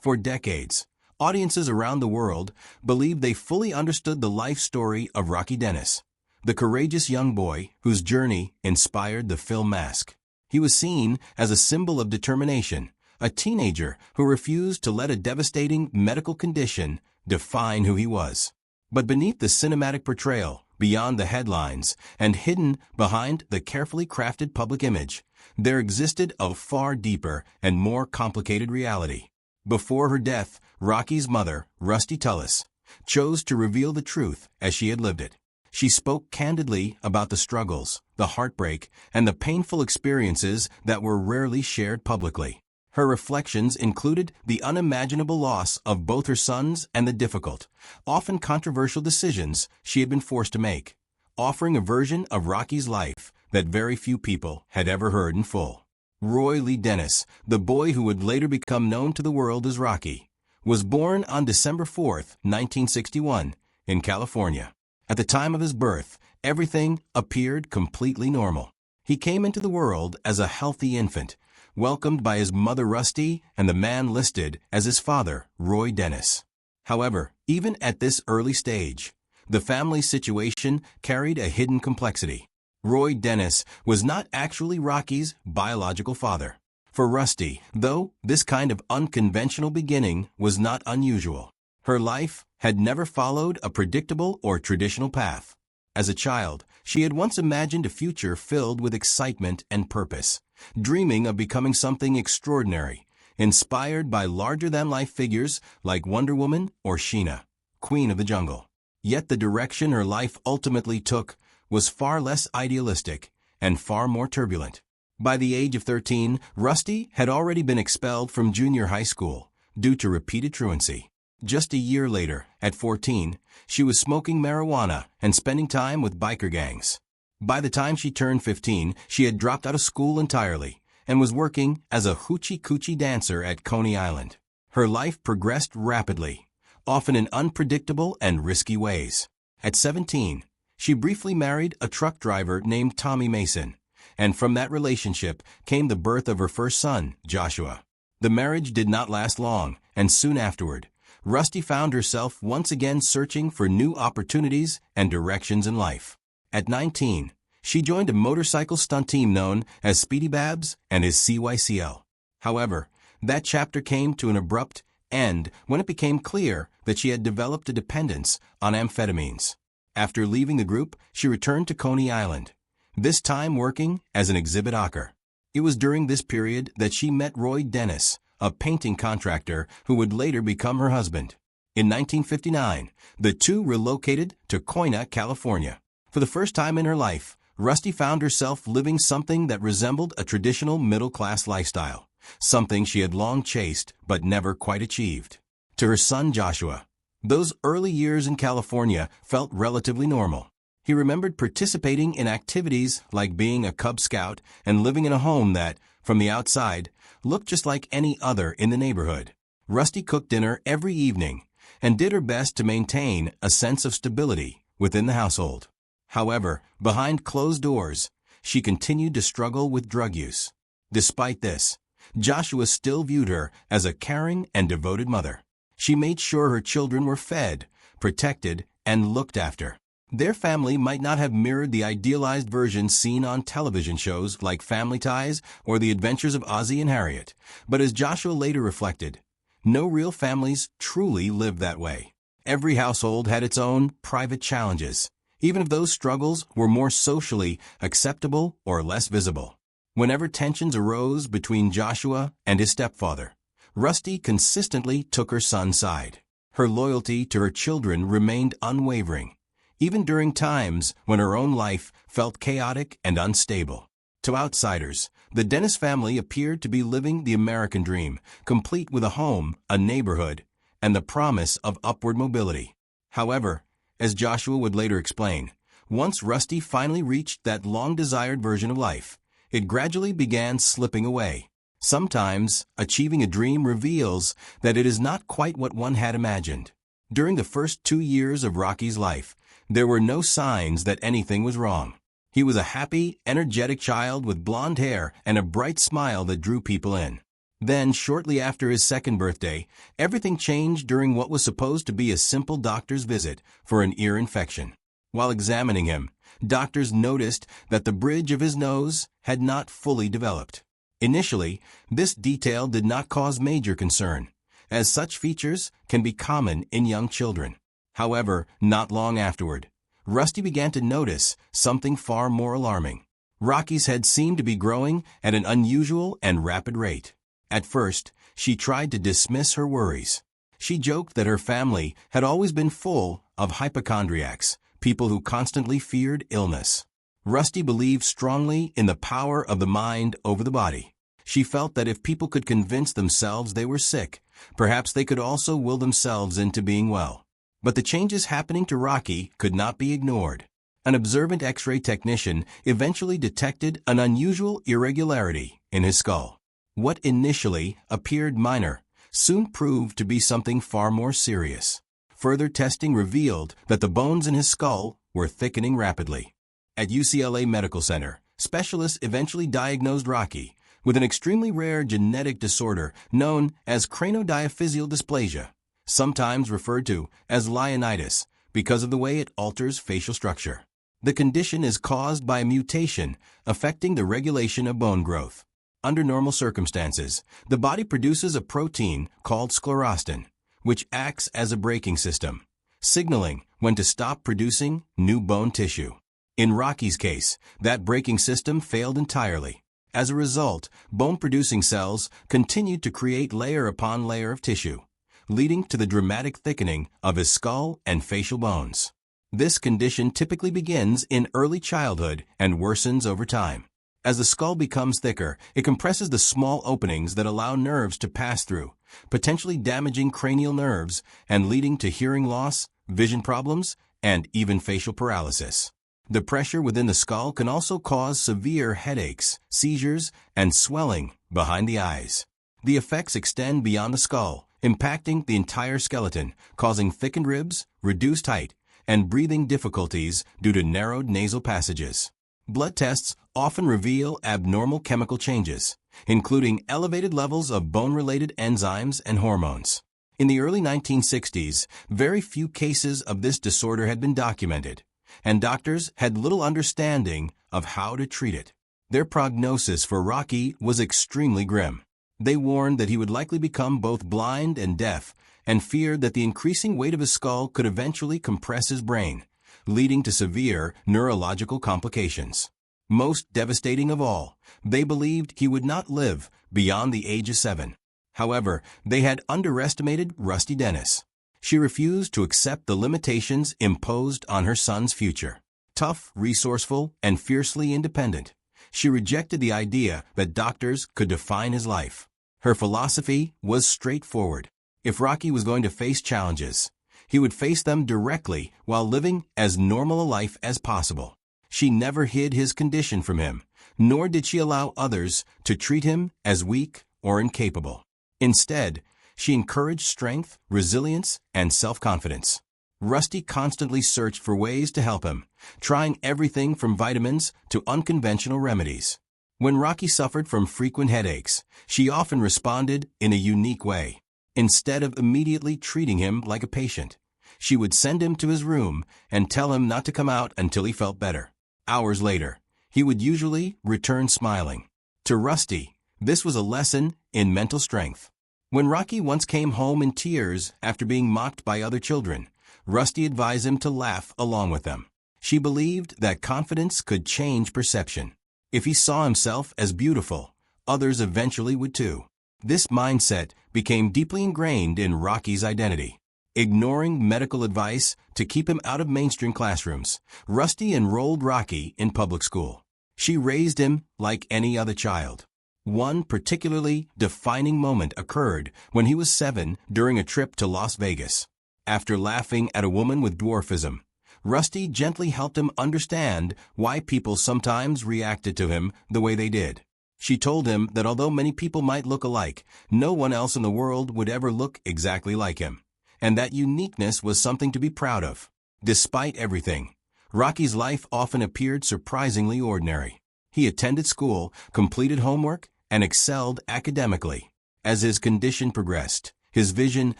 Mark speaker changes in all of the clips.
Speaker 1: For decades, audiences around the world believed they fully understood the life story of Rocky Dennis, the courageous young boy whose journey inspired the film Mask. He was seen as a symbol of determination, a teenager who refused to let a devastating medical condition define who he was. But beneath the cinematic portrayal, beyond the headlines, and hidden behind the carefully crafted public image, there existed a far deeper and more complicated reality. Before her death, Rocky's mother, Rusty Tullis, chose to reveal the truth as she had lived it. She spoke candidly about the struggles, the heartbreak, and the painful experiences that were rarely shared publicly. Her reflections included the unimaginable loss of both her sons and the difficult, often controversial decisions she had been forced to make, offering a version of Rocky's life that very few people had ever heard in full. Roy Lee Dennis, the boy who would later become known to the world as Rocky, was born on December 4, 1961, in California. At the time of his birth, everything appeared completely normal. He came into the world as a healthy infant, welcomed by his mother Rusty and the man listed as his father, Roy Dennis. However, even at this early stage, the family situation carried a hidden complexity. Roy Dennis was not actually Rocky's biological father. For Rusty, though, this kind of unconventional beginning was not unusual. Her life had never followed a predictable or traditional path. As a child, she had once imagined a future filled with excitement and purpose, dreaming of becoming something extraordinary, inspired by larger-than-life figures like Wonder Woman or Sheena, Queen of the Jungle. Yet the direction her life ultimately took was far less idealistic and far more turbulent. By the age of 13, Rusty had already been expelled from junior high school due to repeated truancy. Just a year later, at 14, she was smoking marijuana and spending time with biker gangs. By the time she turned 15, she had dropped out of school entirely and was working as a hoochie-coochie dancer at Coney Island. Her life progressed rapidly, often in unpredictable and risky ways. At 17, she briefly married a truck driver named Tommy Mason, and from that relationship came the birth of her first son, Joshua. The marriage did not last long, and soon afterward, Rusty found herself once again searching for new opportunities and directions in life. At 19, she joined a motorcycle stunt team known as Speedy Babs and his CYCL. However, that chapter came to an abrupt end when it became clear that she had developed a dependence on amphetamines. After leaving the group, she returned to Coney Island, this time working as an exhibit hawker. It was during this period that she met Roy Dennis, a painting contractor who would later become her husband. In 1959, the two relocated to Coina, California. For the first time in her life, Rusty found herself living something that resembled a traditional middle-class lifestyle, something she had long chased but never quite achieved. To her son Joshua, those early years in California felt relatively normal. He remembered participating in activities like being a Cub Scout and living in a home that, from the outside, looked just like any other in the neighborhood. Rusty cooked dinner every evening and did her best to maintain a sense of stability within the household. However, behind closed doors, she continued to struggle with drug use. Despite this, Joshua still viewed her as a caring and devoted mother. She made sure her children were fed, protected, and looked after. Their family might not have mirrored the idealized version seen on television shows like Family Ties or The Adventures of Ozzie and Harriet, but as Joshua later reflected, no real families truly lived that way. Every household had its own private challenges, even if those struggles were more socially acceptable or less visible. Whenever tensions arose between Joshua and his stepfather, Rusty consistently took her son's side. Her loyalty to her children remained unwavering, even during times when her own life felt chaotic and unstable. To outsiders, the Dennis family appeared to be living the American dream, complete with a home, a neighborhood, and the promise of upward mobility. However, as Joshua would later explain, once Rusty finally reached that long-desired version of life, it gradually began slipping away. Sometimes, achieving a dream reveals that it is not quite what one had imagined. During the first 2 years of Rocky's life, there were no signs that anything was wrong. He was a happy, energetic child with blonde hair and a bright smile that drew people in. Then, shortly after his second birthday, everything changed during what was supposed to be a simple doctor's visit for an ear infection. While examining him, doctors noticed that the bridge of his nose had not fully developed. Initially, this detail did not cause major concern, as such features can be common in young children. However, not long afterward, Rusty began to notice something far more alarming. Rocky's head seemed to be growing at an unusual and rapid rate. At first, she tried to dismiss her worries. She joked that her family had always been full of hypochondriacs, people who constantly feared illness. Rusty believed strongly in the power of the mind over the body. She felt that if people could convince themselves they were sick, perhaps they could also will themselves into being well. But the changes happening to Rocky could not be ignored. An observant X-ray technician eventually detected an unusual irregularity in his skull. What initially appeared minor soon proved to be something far more serious. Further testing revealed that the bones in his skull were thickening rapidly. At UCLA Medical Center, specialists eventually diagnosed Rocky with an extremely rare genetic disorder known as craniodiaphyseal dysplasia, sometimes referred to as Leonidas because of the way it alters facial structure. The condition is caused by a mutation affecting the regulation of bone growth. Under normal circumstances, the body produces a protein called sclerostin, which acts as a braking system, signaling when to stop producing new bone tissue. In Rocky's case, that braking system failed entirely. As a result, bone-producing cells continued to create layer upon layer of tissue, leading to the dramatic thickening of his skull and facial bones. This condition typically begins in early childhood and worsens over time. As the skull becomes thicker, it compresses the small openings that allow nerves to pass through, potentially damaging cranial nerves and leading to hearing loss, vision problems, and even facial paralysis. The pressure within the skull can also cause severe headaches, seizures, and swelling behind the eyes. The effects extend beyond the skull, impacting the entire skeleton, causing thickened ribs, reduced height, and breathing difficulties due to narrowed nasal passages. Blood tests often reveal abnormal chemical changes, including elevated levels of bone-related enzymes and hormones. In the early 1960s, very few cases of this disorder had been documented, and doctors had little understanding of how to treat it. Their prognosis for Rocky was extremely grim. They warned that he would likely become both blind and deaf, and feared that the increasing weight of his skull could eventually compress his brain, leading to severe neurological complications. Most devastating of all, they believed he would not live beyond the age of 7. However, they had underestimated Rusty Dennis. She refused to accept the limitations imposed on her son's future. Tough, resourceful, and fiercely independent, she rejected the idea that doctors could define his life. Her philosophy was straightforward. If Rocky was going to face challenges, he would face them directly while living as normal a life as possible. She never hid his condition from him, nor did she allow others to treat him as weak or incapable. Instead, she encouraged strength, resilience, and self-confidence. Rusty constantly searched for ways to help him, trying everything from vitamins to unconventional remedies. When Rocky suffered from frequent headaches, she often responded in a unique way. Instead of immediately treating him like a patient, she would send him to his room and tell him not to come out until he felt better. Hours later, he would usually return smiling. To Rusty, this was a lesson in mental strength. When Rocky once came home in tears after being mocked by other children, Rusty advised him to laugh along with them. She believed that confidence could change perception. If he saw himself as beautiful, others eventually would too. This mindset became deeply ingrained in Rocky's identity. Ignoring medical advice to keep him out of mainstream classrooms, Rusty enrolled Rocky in public school. She raised him like any other child. One particularly defining moment occurred when he was 7 during a trip to Las Vegas. After laughing at a woman with dwarfism, Rusty gently helped him understand why people sometimes reacted to him the way they did. She told him that although many people might look alike, no one else in the world would ever look exactly like him, and that uniqueness was something to be proud of. Despite everything, Rocky's life often appeared surprisingly ordinary. He attended school, completed homework, and excelled academically. As his condition progressed, his vision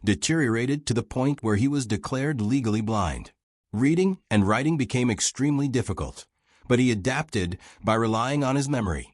Speaker 1: deteriorated to the point where he was declared legally blind. Reading and writing became extremely difficult, but he adapted by relying on his memory,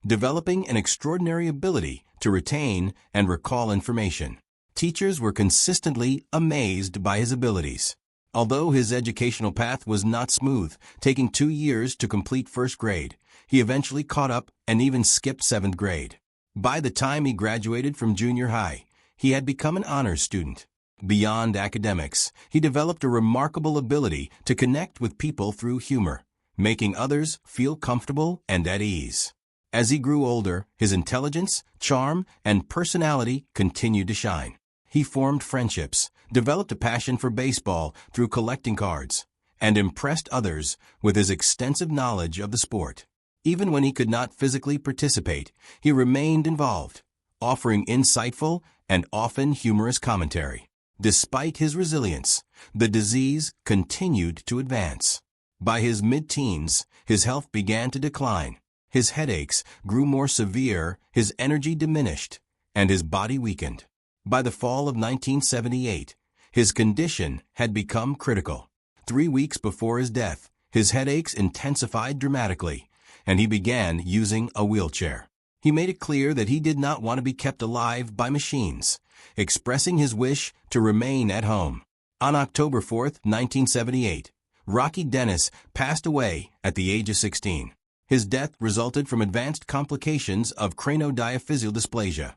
Speaker 1: developing an extraordinary ability to retain and recall information. Teachers were consistently amazed by his abilities. Although his educational path was not smooth, taking 2 years to complete first grade, he eventually caught up and even skipped 7th grade. By the time he graduated from junior high, he had become an honors student. Beyond academics, he developed a remarkable ability to connect with people through humor, making others feel comfortable and at ease. As he grew older, his intelligence, charm, and personality continued to shine. He formed friendships, developed a passion for baseball through collecting cards, and impressed others with his extensive knowledge of the sport. Even when he could not physically participate, he remained involved, offering insightful and often humorous commentary. Despite his resilience, the disease continued to advance. By his mid-teens, his health began to decline. His headaches grew more severe, his energy diminished, and his body weakened. By the fall of 1978, his condition had become critical. 3 weeks before his death, his headaches intensified dramatically, and he began using a wheelchair. He made it clear that he did not want to be kept alive by machines, expressing his wish to remain at home. On October 4, 1978, Rocky Dennis passed away at the age of 16. His death resulted from advanced complications of craniodiaphyseal dysplasia,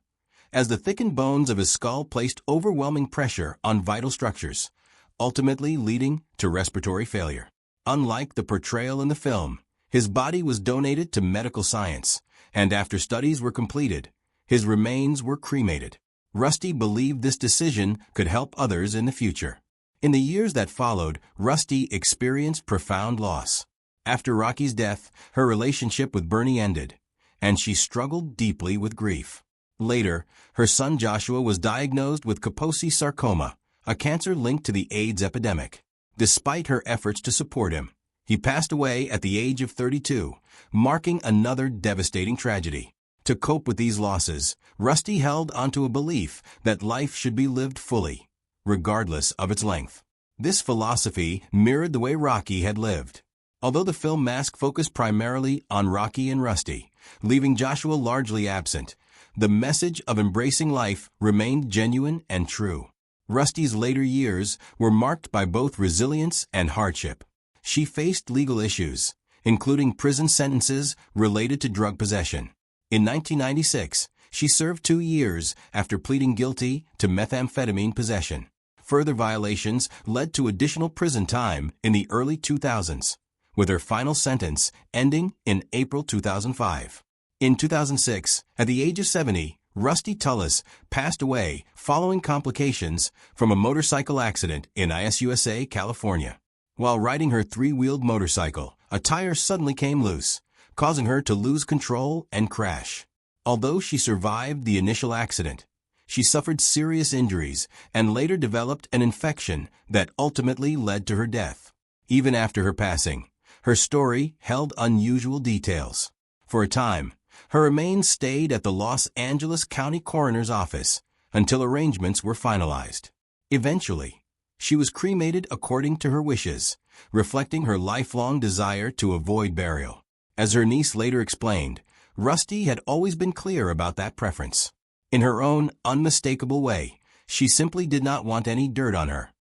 Speaker 1: as the thickened bones of his skull placed overwhelming pressure on vital structures, ultimately leading to respiratory failure. Unlike the portrayal in the film, his body was donated to medical science, and after studies were completed, his remains were cremated. Rusty believed this decision could help others in the future. In the years that followed, Rusty experienced profound loss. After Rocky's death, her relationship with Bernie ended, and she struggled deeply with grief. Later, her son Joshua was diagnosed with Kaposi sarcoma, a cancer linked to the AIDS epidemic. Despite her efforts to support him, he passed away at the age of 32, marking another devastating tragedy. To cope with these losses, Rusty held onto a belief that life should be lived fully, regardless of its length. This philosophy mirrored the way Rocky had lived. Although the film Mask focused primarily on Rocky and Rusty, leaving Joshua largely absent, the message of embracing life remained genuine and true. Rusty's later years were marked by both resilience and hardship. She faced legal issues, including prison sentences related to drug possession. In 1996, she served 2 years after pleading guilty to methamphetamine possession. Further violations led to additional prison time in the early 2000s, with her final sentence ending in April 2005. In 2006, at the age of 70, Rusty Tullis passed away following complications from a motorcycle accident in ISUSA, California. While riding her 3-wheeled motorcycle, a tire suddenly came loose, causing her to lose control and crash. Although she survived the initial accident, she suffered serious injuries and later developed an infection that ultimately led to her death. Even after her passing, her story held unusual details. For a time, her remains stayed at the Los Angeles County Coroner's Office until arrangements were finalized. Eventually, she was cremated according to her wishes, reflecting her lifelong desire to avoid burial. As her niece later explained, Rusty had always been clear about that preference. In her own unmistakable way, she simply did not want any dirt on her.